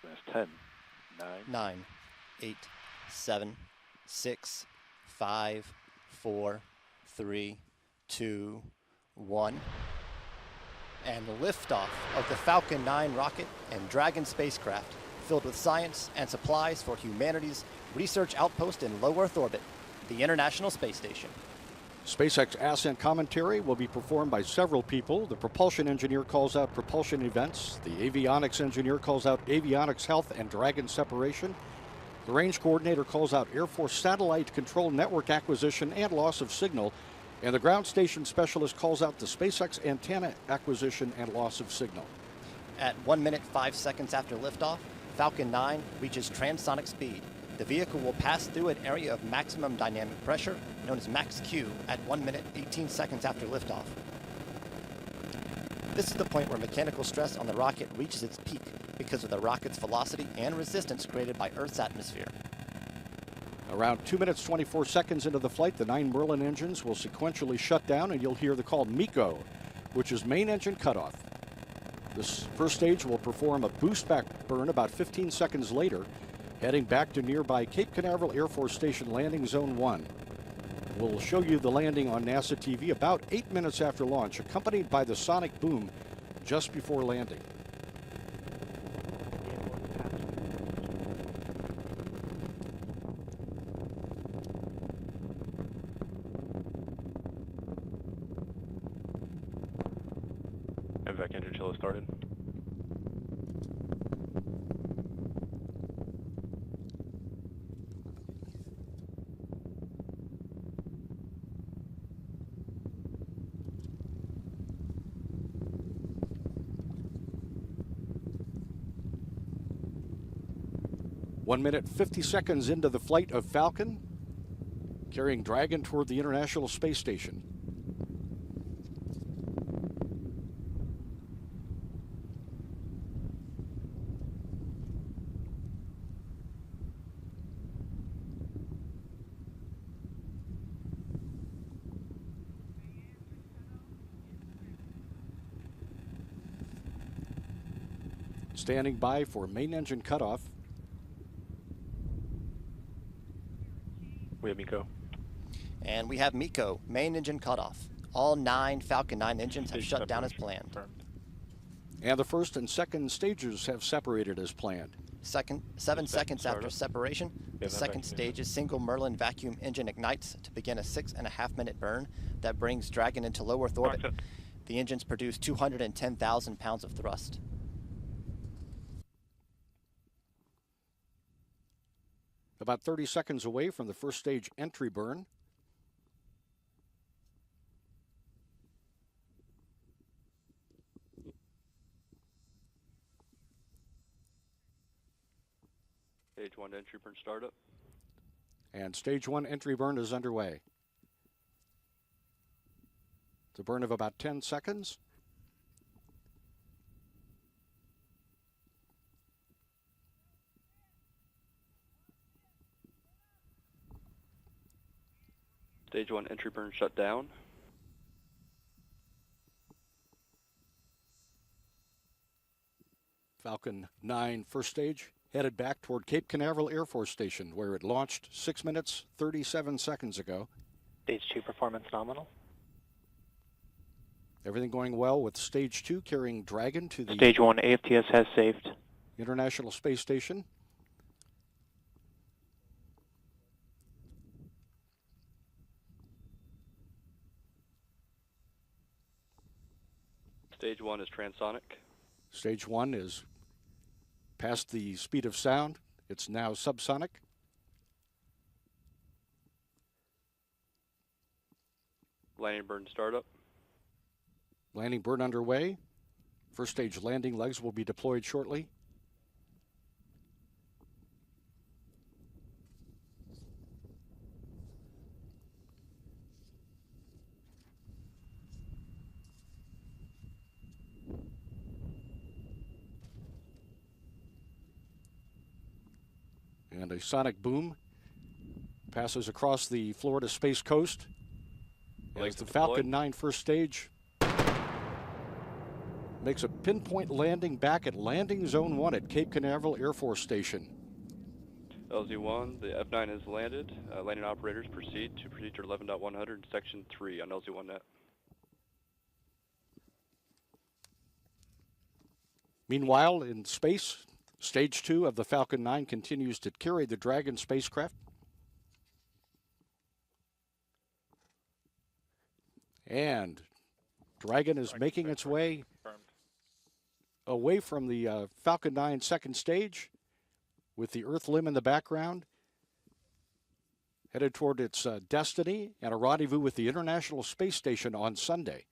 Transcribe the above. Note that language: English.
minus 10, 9, 8, 7, 6, 5, 4, 3, 2, 1. And liftoff of the Falcon 9 rocket and Dragon spacecraft, filled with science and supplies for humanity's research outpost in low Earth orbit, the International Space Station. SpaceX ascent commentary will be performed by several people. The propulsion engineer calls out propulsion events. The avionics engineer calls out avionics health and Dragon separation. The range coordinator calls out Air Force satellite control network acquisition and loss of signal. And the ground station specialist calls out the SpaceX antenna acquisition and loss of signal. At 1 minute 5 seconds after liftoff, Falcon 9 reaches transonic speed. The vehicle will pass through an area of maximum dynamic pressure, known as max Q, at 1 minute 18 seconds after liftoff. This is the point where mechanical stress on the rocket reaches its peak because of the rocket's velocity and resistance created by Earth's atmosphere. Around 2 minutes 24 seconds into the flight, the 9 Merlin engines will sequentially shut down, and you'll hear the call MECO, which is main engine cutoff. This first stage will perform a boost back burn about 15 seconds later, heading back to nearby Cape Canaveral Air Force Station Landing Zone 1. We'll show you the landing on NASA TV about 8 minutes after launch, accompanied by the sonic boom just before landing. MVAC engine chill started. One minute 50 seconds into the flight of Falcon, carrying Dragon toward the International Space Station. Standing by for main engine cutoff. We have MECO. And we have MECO, main engine cutoff. All 9 Falcon 9 engines have shut down as planned. And the first and second stages have separated as planned. 7 seconds after separation, the second stage's single Merlin vacuum engine ignites to begin a 6.5 minute burn that brings Dragon into low Earth orbit. The engines produce 210,000 pounds of thrust. About 30 seconds away from the first stage entry burn. Stage 1 entry burn startup. And stage 1 entry burn is underway. It's a burn of about 10 seconds. Stage 1 entry burn shut down. Falcon 9 first stage headed back toward Cape Canaveral Air Force Station, where it launched 6 minutes 37 seconds ago. Stage 2 performance nominal. Everything going well with stage 2 carrying Dragon to the Stage 1 AFTS has saved. International Space Station. Stage 1 is transonic. Stage 1 is past the speed of sound. It's now subsonic. Landing burn startup. Landing burn underway. First stage landing legs will be deployed shortly. And a sonic boom passes across the Florida Space Coast as the Falcon 9 first stage makes a pinpoint landing back at landing zone 1 at Cape Canaveral Air Force Station. LZ1, the F9 has landed. Landing operators proceed to procedure 11.100, section 3 on LZ1 net. Meanwhile, in space, stage 2 of the Falcon 9 continues to carry the Dragon spacecraft. And Dragon is making its way away from the Falcon 9 second stage with the Earth limb in the background, headed toward its destiny and a rendezvous with the International Space Station on Sunday.